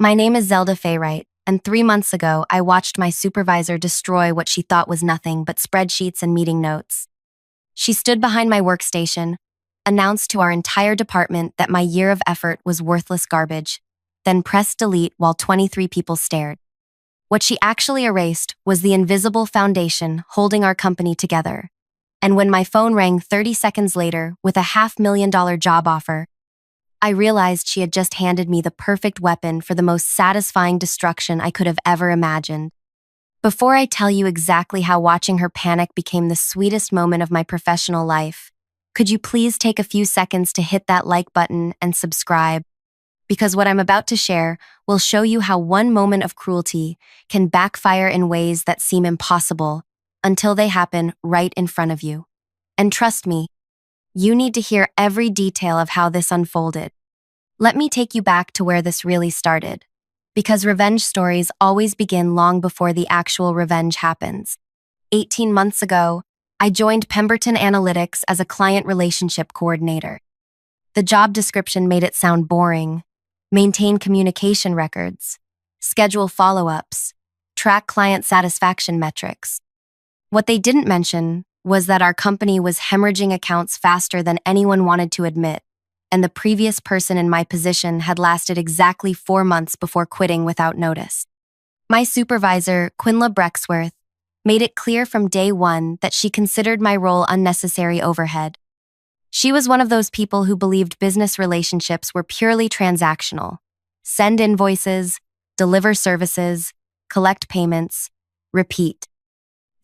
My name is Zelda Faywright, and 3 months ago, I watched my supervisor destroy what she thought was nothing but spreadsheets and meeting notes. She stood behind my workstation, announced to our entire department that my year of effort was worthless garbage, then pressed delete while 23 people stared. What she actually erased was the invisible foundation holding our company together. And when my phone rang 30 seconds later with a $500,000 job offer, I realized she had just handed me the perfect weapon for the most satisfying destruction I could have ever imagined. Before I tell you exactly how watching her panic became the sweetest moment of my professional life, could you please take a few seconds to hit that like button and subscribe? Because what I'm about to share will show you how one moment of cruelty can backfire in ways that seem impossible until they happen right in front of you. And trust me, you need to hear every detail of how this unfolded. Let me take you back to where this really started, because revenge stories always begin long before the actual revenge happens. 18 months ago, I joined Pemberton Analytics as a client relationship coordinator. The job description made it sound boring: maintain communication records, schedule follow-ups, track client satisfaction metrics. What they didn't mention was that our company was hemorrhaging accounts faster than anyone wanted to admit, and the previous person in my position had lasted exactly 4 months before quitting without notice. My supervisor, Quinla Brexworth, made it clear from day one that she considered my role unnecessary overhead. She was one of those people who believed business relationships were purely transactional: send invoices, deliver services, collect payments, repeat.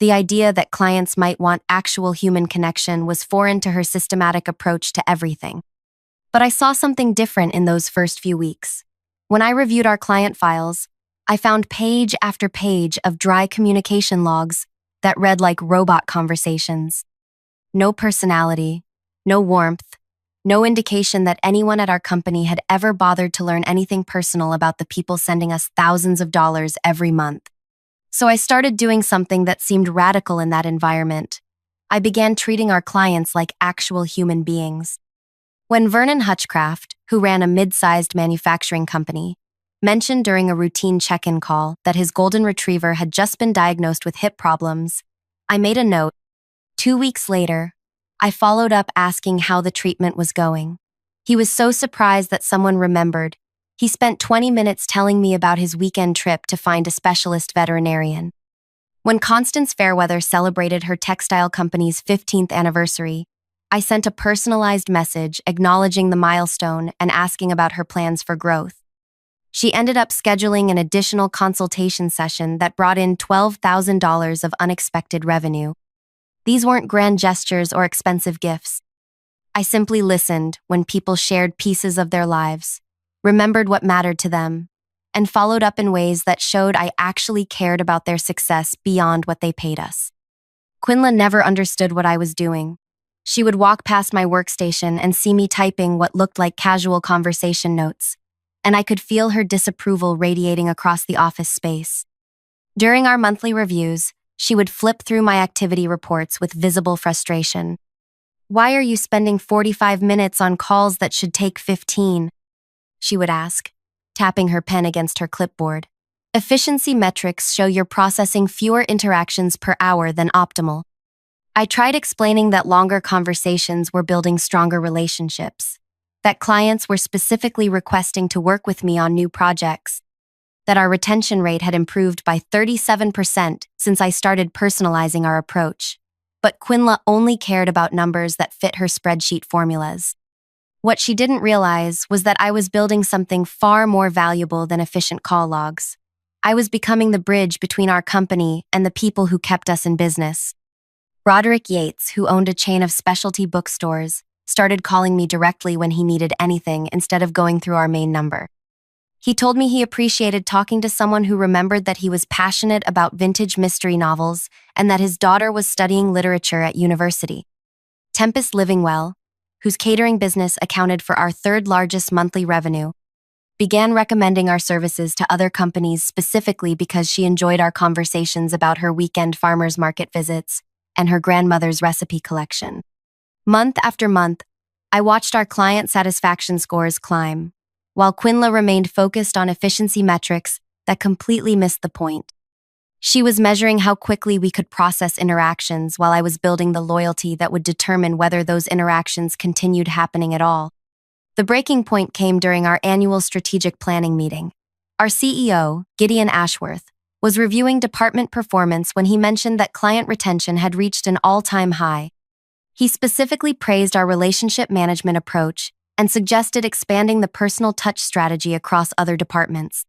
The idea that clients might want actual human connection was foreign to her systematic approach to everything. But I saw something different in those first few weeks. When I reviewed our client files, I found page after page of dry communication logs that read like robot conversations. No personality, no warmth, no indication that anyone at our company had ever bothered to learn anything personal about the people sending us thousands of dollars every month. So I started doing something that seemed radical in that environment. I began treating our clients like actual human beings. When Vernon Hutchcraft, who ran a mid-sized manufacturing company, mentioned during a routine check-in call that his golden retriever had just been diagnosed with hip problems, I made a note. 2 weeks later, I followed up asking how the treatment was going. He was so surprised that someone remembered. He spent 20 minutes telling me about his weekend trip to find a specialist veterinarian. When Constance Fairweather celebrated her textile company's 15th anniversary, I sent a personalized message acknowledging the milestone and asking about her plans for growth. She ended up scheduling an additional consultation session that brought in $12,000 of unexpected revenue. These weren't grand gestures or expensive gifts. I simply listened when people shared pieces of their lives, remembered what mattered to them, and followed up in ways that showed I actually cared about their success beyond what they paid us. Quinla never understood what I was doing. She would walk past my workstation and see me typing what looked like casual conversation notes, and I could feel her disapproval radiating across the office space. During our monthly reviews, she would flip through my activity reports with visible frustration. "Why are you spending 45 minutes on calls that should take 15?" she would ask, tapping her pen against her clipboard. "Efficiency metrics show you're processing fewer interactions per hour than optimal." I tried explaining that longer conversations were building stronger relationships, that clients were specifically requesting to work with me on new projects, that our retention rate had improved by 37% since I started personalizing our approach. But Quinla only cared about numbers that fit her spreadsheet formulas. What she didn't realize was that I was building something far more valuable than efficient call logs. I was becoming the bridge between our company and the people who kept us in business. Roderick Yates, who owned a chain of specialty bookstores, started calling me directly when he needed anything instead of going through our main number. He told me he appreciated talking to someone who remembered that he was passionate about vintage mystery novels and that his daughter was studying literature at university. Tempest Livingwell, whose catering business accounted for our third largest monthly revenue, began recommending our services to other companies specifically because she enjoyed our conversations about her weekend farmers market visits and her grandmother's recipe collection. Month after month, I watched our client satisfaction scores climb. while Quinla remained focused on efficiency metrics that completely missed the point. She was measuring how quickly we could process interactions while I was building the loyalty that would determine whether those interactions continued happening at all. The breaking point came during our annual strategic planning meeting. Our CEO, Gideon Ashworth, was reviewing department performance when he mentioned that client retention had reached an all-time high. He specifically praised our relationship management approach and suggested expanding the personal touch strategy across other departments.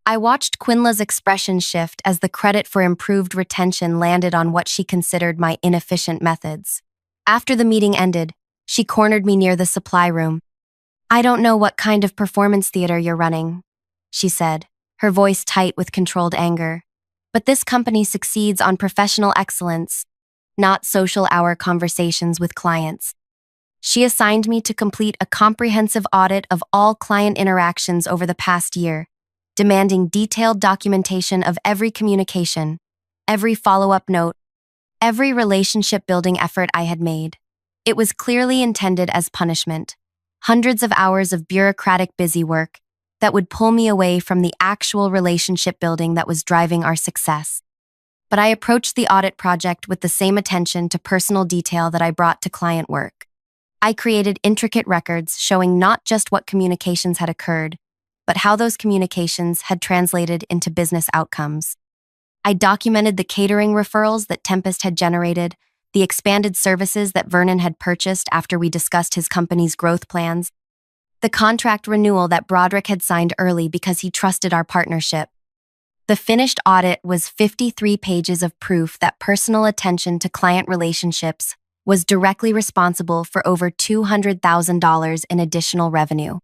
I watched Quinla's expression shift as the credit for improved retention landed on what she considered my inefficient methods. After the meeting ended, she cornered me near the supply room. "I don't know what kind of performance theater you're running," she said, her voice tight with controlled anger. "But this company succeeds on professional excellence, not social hour conversations with clients." She assigned me to complete a comprehensive audit of all client interactions over the past year, demanding detailed documentation of every communication, every follow-up note, every relationship-building effort I had made. It was clearly intended as punishment, hundreds of hours of bureaucratic busywork that would pull me away from the actual relationship building that was driving our success. But I approached the audit project with the same attention to personal detail that I brought to client work. I created intricate records showing not just what communications had occurred, but how those communications had translated into business outcomes. I documented the catering referrals that Tempest had generated, the expanded services that Vernon had purchased after we discussed his company's growth plans, the contract renewal that Broderick had signed early because he trusted our partnership. The finished audit was 53 pages of proof that personal attention to client relationships was directly responsible for over $200,000 in additional revenue.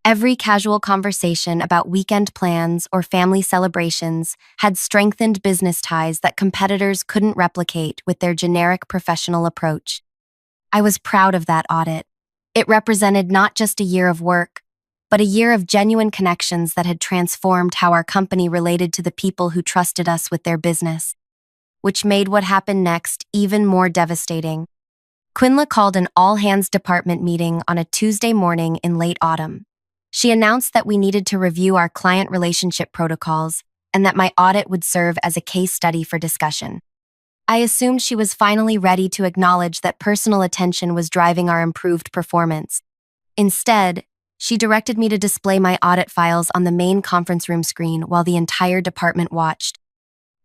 Every casual conversation about weekend plans or family celebrations had strengthened business ties that competitors couldn't replicate with their generic professional approach. I was proud of that audit. It represented not just a year of work, but a year of genuine connections that had transformed how our company related to the people who trusted us with their business, which made what happened next even more devastating. Quinla called an all-hands department meeting on a Tuesday morning in late autumn. She announced that we needed to review our client relationship protocols and that my audit would serve as a case study for discussion. I assumed she was finally ready to acknowledge that personal attention was driving our improved performance. Instead, she directed me to display my audit files on the main conference room screen while the entire department watched.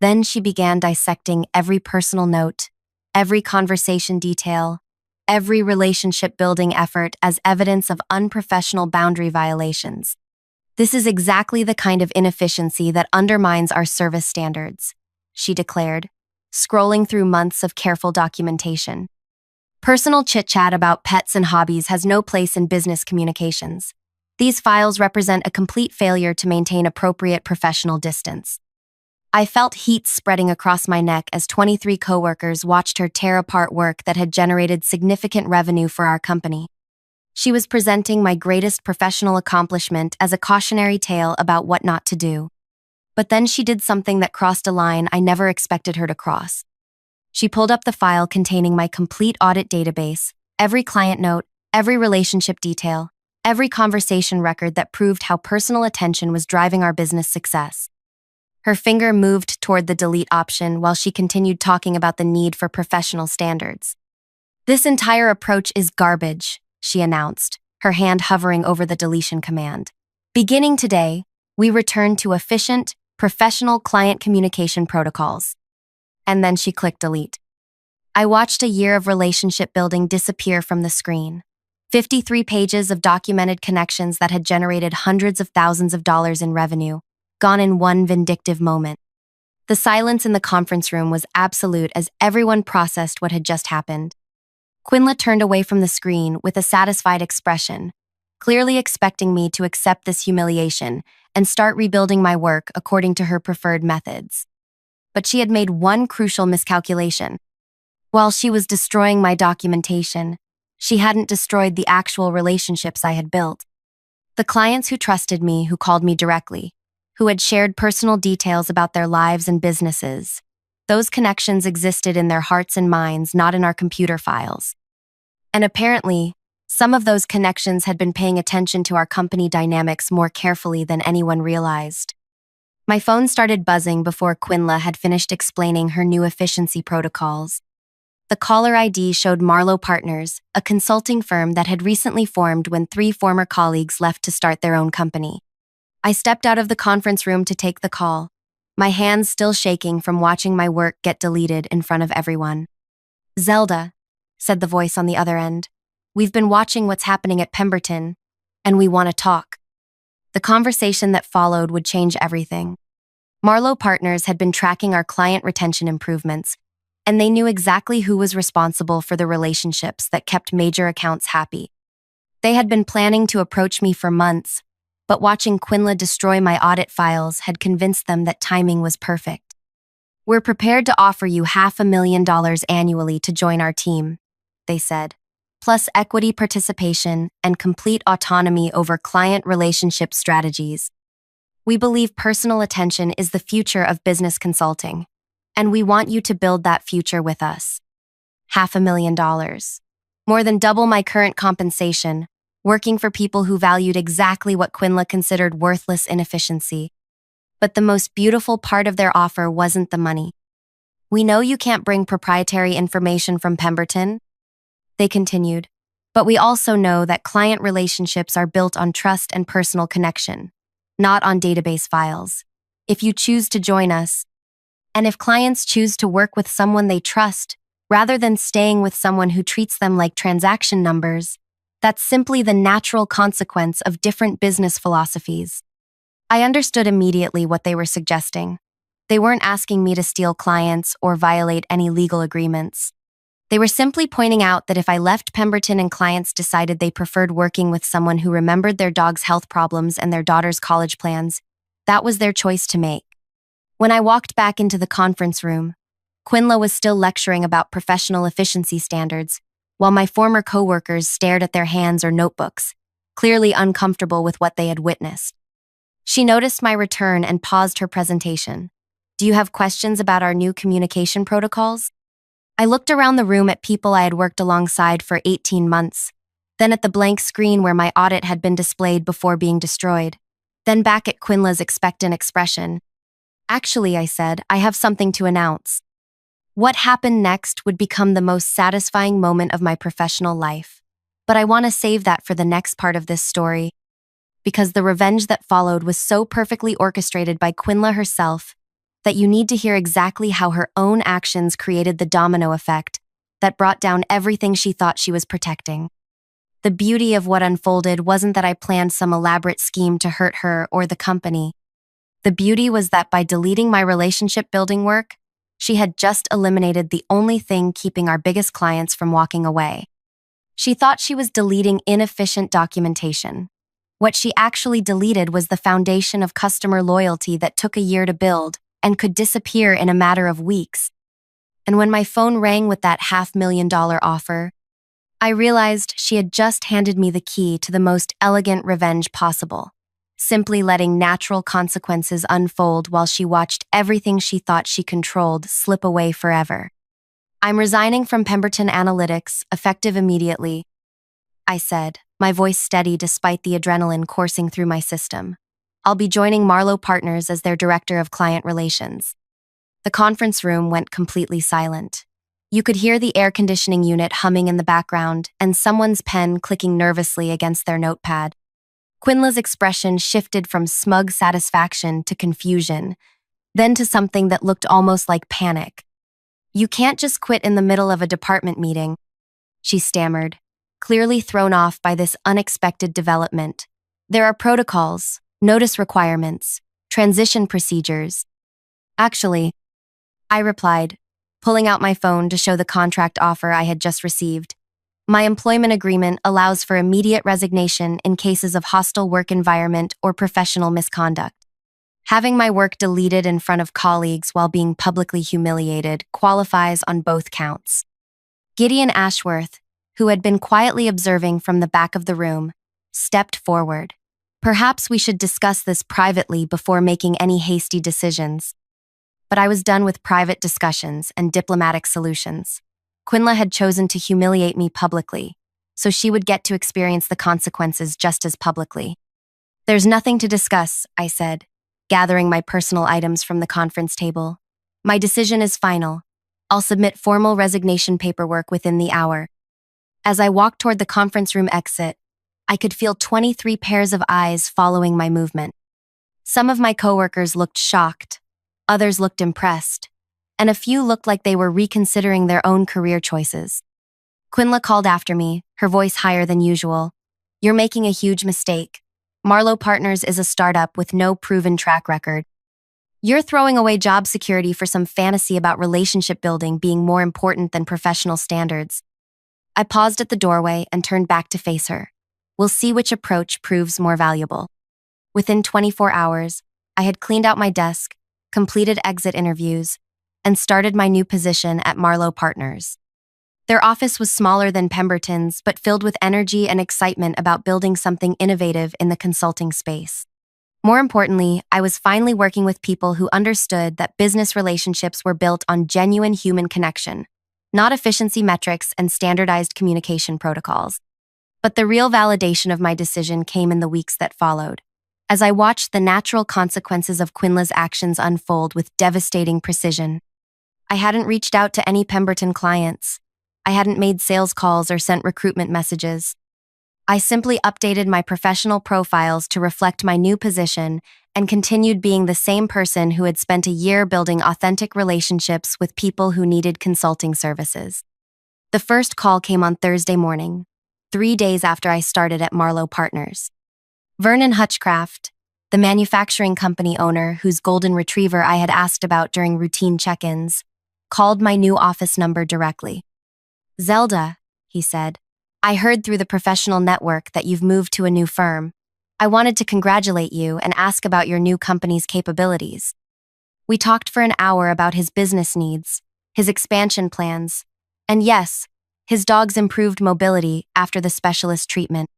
Then she began dissecting every personal note, every conversation detail, every relationship-building effort as evidence of unprofessional boundary violations. "This is exactly the kind of inefficiency that undermines our service standards," she declared, scrolling through months of careful documentation. "Personal chit-chat about pets and hobbies has no place in business communications. These files represent a complete failure to maintain appropriate professional distance." I felt heat spreading across my neck as 23 coworkers watched her tear apart work that had generated significant revenue for our company. She was presenting my greatest professional accomplishment as a cautionary tale about what not to do. But then she did something that crossed a line I never expected her to cross. She pulled up the file containing my complete audit database, every client note, every relationship detail, every conversation record that proved how personal attention was driving our business success. Her finger moved toward the delete option while she continued talking about the need for professional standards. "This entire approach is garbage," she announced, her hand hovering over the deletion command. "Beginning today, we return to efficient, professional client communication protocols." And then she clicked delete. I watched a year of relationship building disappear from the screen. 53 pages of documented connections that had generated hundreds of thousands of dollars in revenue, gone in one vindictive moment. The silence in the conference room was absolute as everyone processed what had just happened. Quinla turned away from the screen with a satisfied expression, clearly expecting me to accept this humiliation and start rebuilding my work according to her preferred methods. But she had made one crucial miscalculation. While she was destroying my documentation, she hadn't destroyed the actual relationships I had built. The clients who trusted me, who called me directly, who had shared personal details about their lives and businesses. Those connections existed in their hearts and minds, not in our computer files. And apparently, Some of those connections had been paying attention to our company dynamics more carefully than anyone realized. My phone started buzzing before Quinla had finished explaining her new efficiency protocols. The caller ID showed Marlowe Partners, a consulting firm that had recently formed when 3 former colleagues left to start their own company. I stepped out of the conference room to take the call, my hands still shaking from watching my work get deleted in front of everyone. "Zelda," said the voice on the other end, "we've been watching what's happening at Pemberton, and we want to talk." The conversation that followed would change everything. Marlowe Partners had been tracking our client retention improvements, and they knew exactly who was responsible for the relationships that kept major accounts happy. They had been planning to approach me for months, but watching Quinla destroy my audit files had convinced them that timing was perfect. "We're prepared to offer you $500,000 annually to join our team," they said, "plus equity participation and complete autonomy over client relationship strategies. We believe personal attention is the future of business consulting, and we want you to build that future with us." $500,000. More than double my current compensation, working for people who valued exactly what Quinla considered worthless inefficiency. But the most beautiful part of their offer wasn't the money. "We know you can't bring proprietary information from Pemberton," they continued, "but we also know that client relationships are built on trust and personal connection, not on database files. If you choose to join us, and if clients choose to work with someone they trust, rather than staying with someone who treats them like transaction numbers, that's simply the natural consequence of different business philosophies." I understood immediately what they were suggesting. They weren't asking me to steal clients or violate any legal agreements. They were simply pointing out that if I left Pemberton and clients decided they preferred working with someone who remembered their dog's health problems and their daughter's college plans, that was their choice to make. When I walked back into the conference room, Quinla was still lecturing about professional efficiency standards, while my former coworkers stared at their hands or notebooks, clearly uncomfortable with what they had witnessed. She noticed my return and paused her presentation. "Do you have questions about our new communication protocols?" I looked around the room at people I had worked alongside for 18 months, then at the blank screen where my audit had been displayed before being destroyed, then back at Quinla's expectant expression. "Actually," I said, "I have something to announce." What happened next would become the most satisfying moment of my professional life, but I want to save that for the next part of this story, because the revenge that followed was so perfectly orchestrated by Quinla herself that you need to hear exactly how her own actions created the domino effect that brought down everything she thought she was protecting. The beauty of what unfolded wasn't that I planned some elaborate scheme to hurt her or the company. The beauty was that by deleting my relationship-building work, she had just eliminated the only thing keeping our biggest clients from walking away. She thought she was deleting inefficient documentation. What she actually deleted was the foundation of customer loyalty that took a year to build and could disappear in a matter of weeks. And when my phone rang with that $500,000 offer, I realized she had just handed me the key to the most elegant revenge possible, simply letting natural consequences unfold while she watched everything she thought she controlled slip away forever. "I'm resigning from Pemberton Analytics, effective immediately," I said, my voice steady despite the adrenaline coursing through my system. "I'll be joining Marlowe Partners as their Director of Client Relations." The conference room went completely silent. You could hear the air conditioning unit humming in the background and someone's pen clicking nervously against their notepad. Quinla's expression shifted from smug satisfaction to confusion, then to something that looked almost like panic. "You can't just quit in the middle of a department meeting," she stammered, clearly thrown off by this unexpected development. "There are protocols, notice requirements, transition procedures." "Actually," I replied, pulling out my phone to show the contract offer I had just received, "my employment agreement allows for immediate resignation in cases of hostile work environment or professional misconduct. Having my work deleted in front of colleagues while being publicly humiliated qualifies on both counts." Gideon Ashworth, who had been quietly observing from the back of the room, stepped forward. "Perhaps we should discuss this privately before making any hasty decisions." But I was done with private discussions and diplomatic solutions. Quinla had chosen to humiliate me publicly, so she would get to experience the consequences just as publicly. There's nothing to discuss, I said, gathering my personal items from the conference table. My decision is final. I'll submit formal resignation paperwork within the hour. As I walked toward the conference room exit, I could feel 23 pairs of eyes following my movement. Some of my coworkers looked shocked, others looked impressed, and a few looked like they were reconsidering their own career choices. Quinla called after me, her voice higher than usual. "You're making a huge mistake. Marlowe Partners is a startup with no proven track record. You're throwing away job security for some fantasy about relationship building being more important than professional standards." I paused at the doorway and turned back to face her. We'll see which approach proves more valuable. Within 24 hours, I had cleaned out my desk, completed exit interviews, and started my new position at Marlowe Partners. Their office was smaller than Pemberton's, but filled with energy and excitement about building something innovative in the consulting space. More importantly, I was finally working with people who understood that business relationships were built on genuine human connection, not efficiency metrics and standardized communication protocols. But the real validation of my decision came in the weeks that followed, as I watched the natural consequences of Quinla's actions unfold with devastating precision. I hadn't reached out to any Pemberton clients. I hadn't made sales calls or sent recruitment messages. I simply updated my professional profiles to reflect my new position and continued being the same person who had spent a year building authentic relationships with people who needed consulting services. The first call came on Thursday morning, 3 days after I started at Marlowe Partners. Vernon Hutchcraft, the manufacturing company owner whose golden retriever I had asked about during routine check-ins, called my new office number directly. "Zelda," he said, "I heard through the professional network that you've moved to a new firm. I wanted to congratulate you and ask about your new company's capabilities." We talked for an hour about his business needs, his expansion plans, and yes, his dog's improved mobility after the specialist treatment.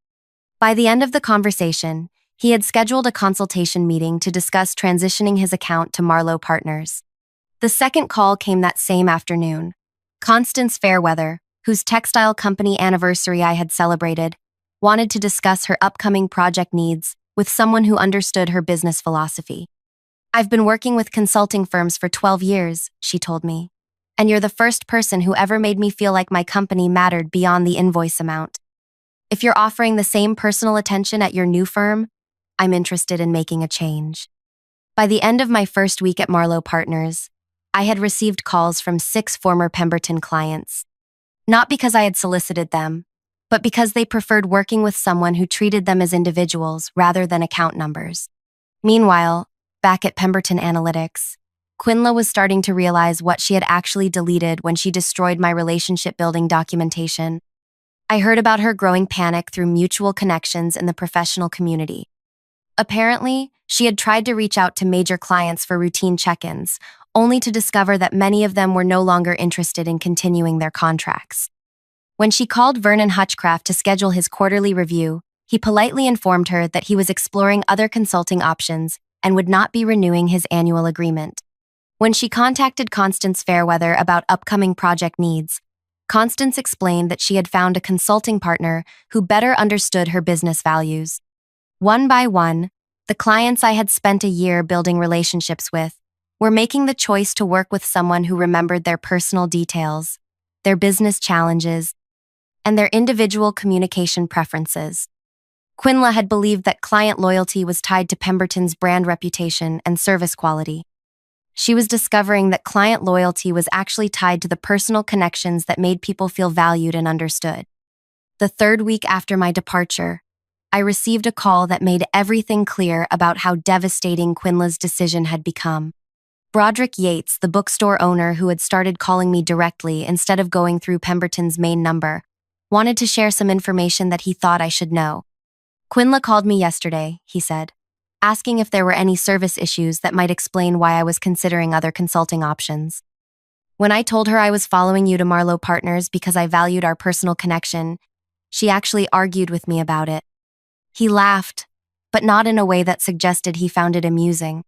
By the end of the conversation, he had scheduled a consultation meeting to discuss transitioning his account to Marlowe Partners. The second call came that same afternoon. Constance Fairweather, whose textile company anniversary I had celebrated, wanted to discuss her upcoming project needs with someone who understood her business philosophy. "I've been working with consulting firms for 12 years, she told me, "and you're the first person who ever made me feel like my company mattered beyond the invoice amount. If you're offering the same personal attention at your new firm, I'm interested in making a change." By the end of my first week at Marlowe Partners, I had received calls from 6 former Pemberton clients. Not because I had solicited them, but because they preferred working with someone who treated them as individuals rather than account numbers. Meanwhile, back at Pemberton Analytics, Quinla was starting to realize what she had actually deleted when she destroyed my relationship-building documentation. I heard about her growing panic through mutual connections in the professional community. Apparently, she had tried to reach out to major clients for routine check-ins, only to discover that many of them were no longer interested in continuing their contracts. When she called Vernon Hutchcraft to schedule his quarterly review, he politely informed her that he was exploring other consulting options and would not be renewing his annual agreement. When she contacted Constance Fairweather about upcoming project needs, Constance explained that she had found a consulting partner who better understood her business values. One by one, the clients I had spent a year building relationships with were making the choice to work with someone who remembered their personal details, their business challenges, and their individual communication preferences. Quinla had believed that client loyalty was tied to Pemberton's brand reputation and service quality. She was discovering that client loyalty was actually tied to the personal connections that made people feel valued and understood. The third week after my departure, I received a call that made everything clear about how devastating Quinla's decision had become. Broderick Yates, the bookstore owner who had started calling me directly instead of going through Pemberton's main number, wanted to share some information that he thought I should know. "Quinla called me yesterday," he said, asking if there were any service issues that might explain why I was considering other consulting options. "When I told her I was following you to Marlowe Partners because I valued our personal connection, she actually argued with me about it." He laughed, but not in a way that suggested he found it amusing.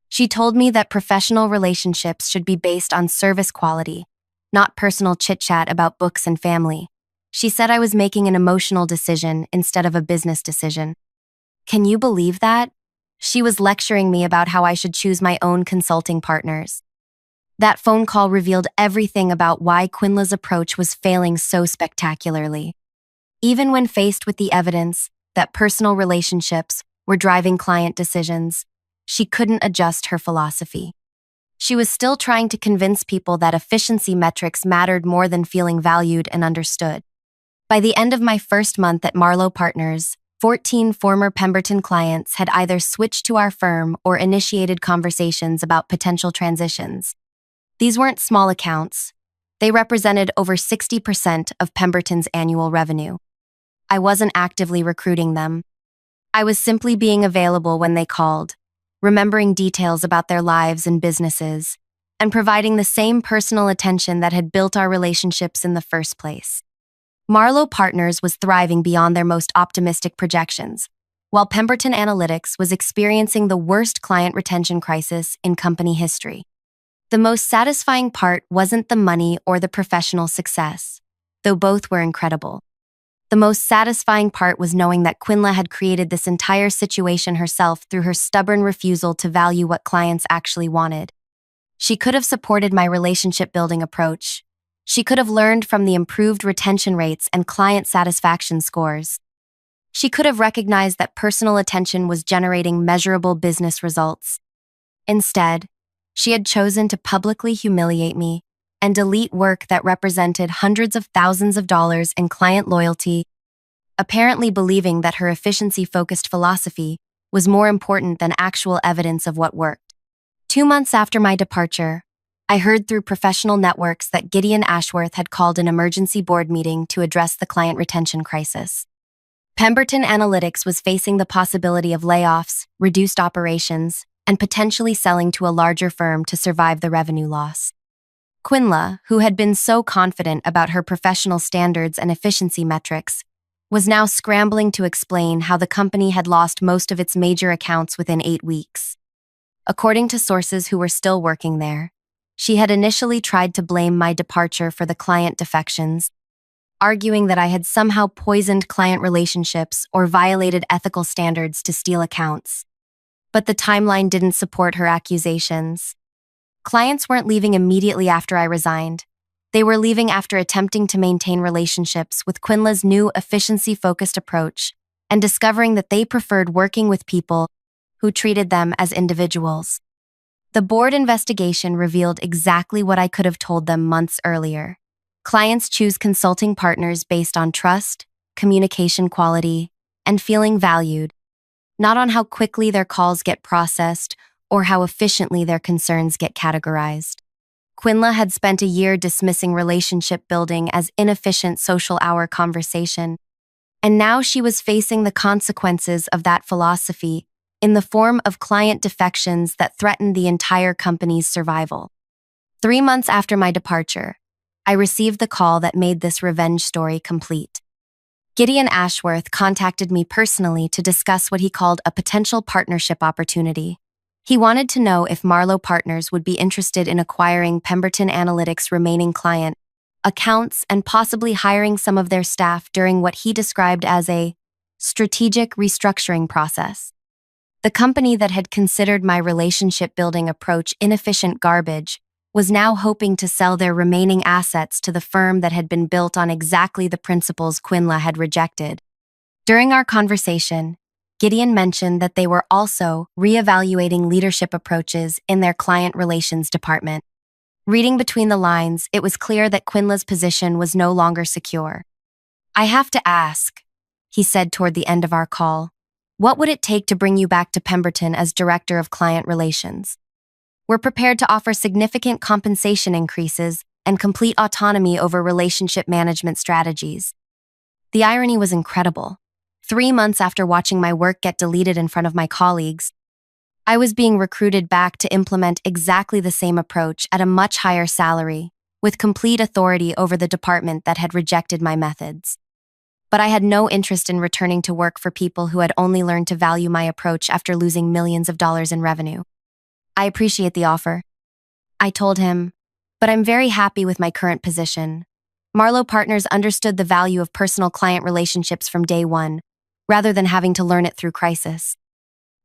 "She told me that professional relationships should be based on service quality, not personal chit-chat about books and family. She said I was making an emotional decision instead of a business decision. Can you believe that? She was lecturing me about how I should choose my own consulting partners. That phone call revealed everything about why Quinla's approach was failing so spectacularly. Even when faced with the evidence that personal relationships were driving client decisions, she couldn't adjust her philosophy. She was still trying to convince people that efficiency metrics mattered more than feeling valued and understood. By the end of my first month at Marlowe Partners, 14 former Pemberton clients had either switched to our firm or initiated conversations about potential transitions. These weren't small accounts. They represented over 60% of Pemberton's annual revenue. I wasn't actively recruiting them. I was simply being available when they called, remembering details about their lives and businesses, and providing the same personal attention that had built our relationships in the first place. Marlowe Partners was thriving beyond their most optimistic projections, while Pemberton Analytics was experiencing the worst client retention crisis in company history. The most satisfying part wasn't the money or the professional success, though both were incredible. The most satisfying part was knowing that Quinla had created this entire situation herself through her stubborn refusal to value what clients actually wanted. She could have supported my relationship-building approach. She could have learned from the improved retention rates and client satisfaction scores. She could have recognized that personal attention was generating measurable business results. Instead, she had chosen to publicly humiliate me and delete work that represented hundreds of thousands of dollars in client loyalty, apparently believing that her efficiency-focused philosophy was more important than actual evidence of what worked. 2 months after my departure, I heard through professional networks that Gideon Ashworth had called an emergency board meeting to address the client retention crisis. Pemberton Analytics was facing the possibility of layoffs, reduced operations, and potentially selling to a larger firm to survive the revenue loss. Quinla, who had been so confident about her professional standards and efficiency metrics, was now scrambling to explain how the company had lost most of its major accounts within 8 weeks. According to sources who were still working there, she had initially tried to blame my departure for the client defections, arguing that I had somehow poisoned client relationships or violated ethical standards to steal accounts. But the timeline didn't support her accusations. Clients weren't leaving immediately after I resigned. They were leaving after attempting to maintain relationships with Quinla's new efficiency-focused approach and discovering that they preferred working with people who treated them as individuals. The board investigation revealed exactly what I could have told them months earlier. Clients choose consulting partners based on trust, communication quality, and feeling valued, not on how quickly their calls get processed or how efficiently their concerns get categorized. Quinla had spent a year dismissing relationship building as inefficient social hour conversation, and now she was facing the consequences of that philosophy in the form of client defections that threatened the entire company's survival. 3 months after my departure, I received the call that made this revenge story complete. Gideon Ashworth contacted me personally to discuss what he called a potential partnership opportunity. He wanted to know if Marlowe Partners would be interested in acquiring Pemberton Analytics' remaining client accounts and possibly hiring some of their staff during what he described as a strategic restructuring process. The company that had considered my relationship-building approach inefficient garbage was now hoping to sell their remaining assets to the firm that had been built on exactly the principles Quinla had rejected. During our conversation, Gideon mentioned that they were also reevaluating leadership approaches in their client relations department. Reading between the lines, it was clear that Quinla's position was no longer secure. "I have to ask," he said toward the end of our call, "what would it take to bring you back to Pemberton as Director of Client Relations? We're prepared to offer significant compensation increases and complete autonomy over relationship management strategies." The irony was incredible. 3 months after watching my work get deleted in front of my colleagues, I was being recruited back to implement exactly the same approach at a much higher salary, with complete authority over the department that had rejected my methods. But I had no interest in returning to work for people who had only learned to value my approach after losing millions of dollars in revenue. "I appreciate the offer," I told him, "but I'm very happy with my current position. Marlowe Partners understood the value of personal client relationships from day one, rather than having to learn it through crisis.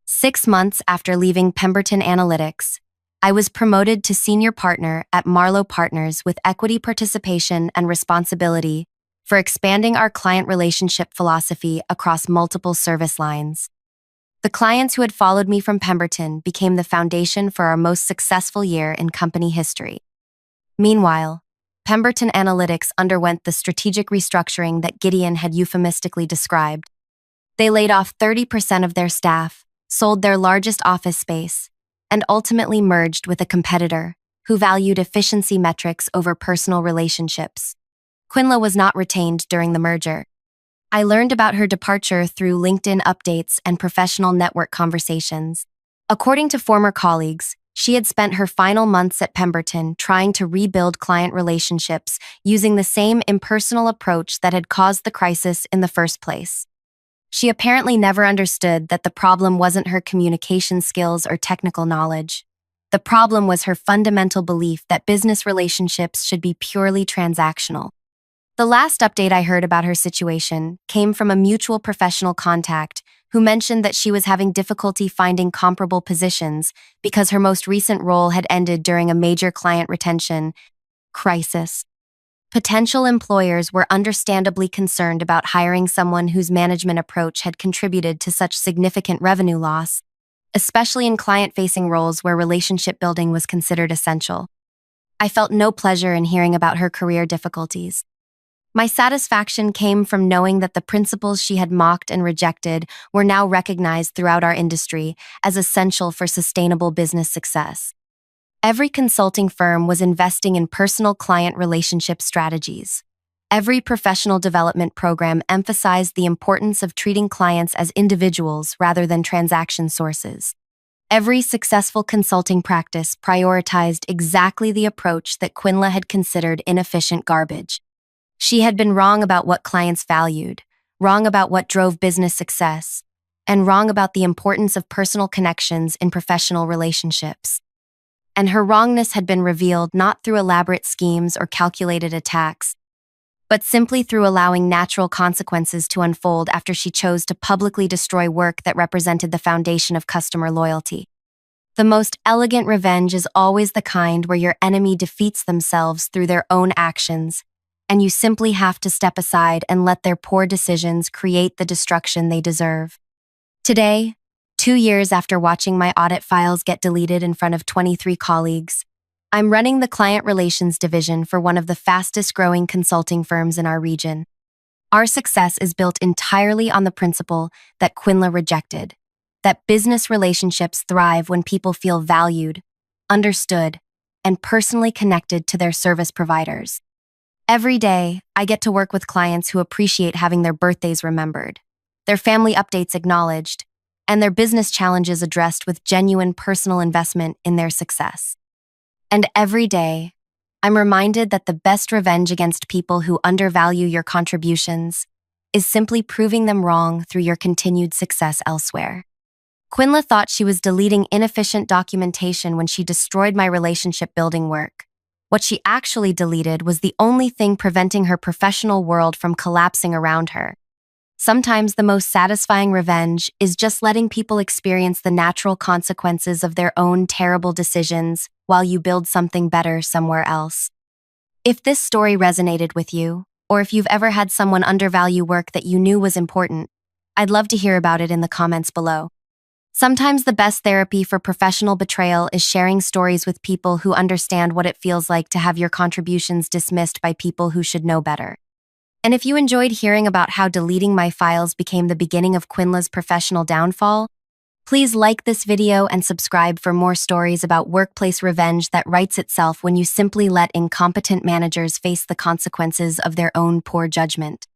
6 months after leaving Pemberton Analytics, I was promoted to senior partner at Marlowe Partners with equity participation and responsibility for expanding our client relationship philosophy across multiple service lines. The clients who had followed me from Pemberton became the foundation for our most successful year in company history. Meanwhile, Pemberton Analytics underwent the strategic restructuring that Gideon had euphemistically described. They laid off 30% of their staff, sold their largest office space, and ultimately merged with a competitor who valued efficiency metrics over personal relationships. Quinla was not retained during the merger. I learned about her departure through LinkedIn updates and professional network conversations. According to former colleagues, she had spent her final months at Pemberton trying to rebuild client relationships using the same impersonal approach that had caused the crisis in the first place. She apparently never understood that the problem wasn't her communication skills or technical knowledge. The problem was her fundamental belief that business relationships should be purely transactional. The last update I heard about her situation came from a mutual professional contact who mentioned that she was having difficulty finding comparable positions because her most recent role had ended during a major client retention crisis. Potential employers were understandably concerned about hiring someone whose management approach had contributed to such significant revenue loss, especially in client-facing roles where relationship building was considered essential. I felt no pleasure in hearing about her career difficulties. My satisfaction came from knowing that the principles she had mocked and rejected were now recognized throughout our industry as essential for sustainable business success. Every consulting firm was investing in personal client relationship strategies. Every professional development program emphasized the importance of treating clients as individuals rather than transaction sources. Every successful consulting practice prioritized exactly the approach that Quinla had considered inefficient garbage. She had been wrong about what clients valued, wrong about what drove business success, and wrong about the importance of personal connections in professional relationships. And her wrongness had been revealed not through elaborate schemes or calculated attacks, but simply through allowing natural consequences to unfold after she chose to publicly destroy work that represented the foundation of customer loyalty. The most elegant revenge is always the kind where your enemy defeats themselves through their own actions, and you simply have to step aside and let their poor decisions create the destruction they deserve. Today, 2 years after watching my audit files get deleted in front of 23 colleagues, I'm running the client relations division for one of the fastest-growing consulting firms in our region. Our success is built entirely on the principle that Quinla rejected, that business relationships thrive when people feel valued, understood, and personally connected to their service providers. Every day, I get to work with clients who appreciate having their birthdays remembered, their family updates acknowledged, and their business challenges addressed with genuine personal investment in their success. And every day, I'm reminded that the best revenge against people who undervalue your contributions is simply proving them wrong through your continued success elsewhere. Quinla thought she was deleting inefficient documentation when she destroyed my relationship building work. What she actually deleted was the only thing preventing her professional world from collapsing around her. Sometimes the most satisfying revenge is just letting people experience the natural consequences of their own terrible decisions while you build something better somewhere else. If this story resonated with you, or if you've ever had someone undervalue work that you knew was important, I'd love to hear about it in the comments below. Sometimes the best therapy for professional betrayal is sharing stories with people who understand what it feels like to have your contributions dismissed by people who should know better. And if you enjoyed hearing about how deleting my files became the beginning of Quinla's professional downfall, please like this video and subscribe for more stories about workplace revenge that writes itself when you simply let incompetent managers face the consequences of their own poor judgment.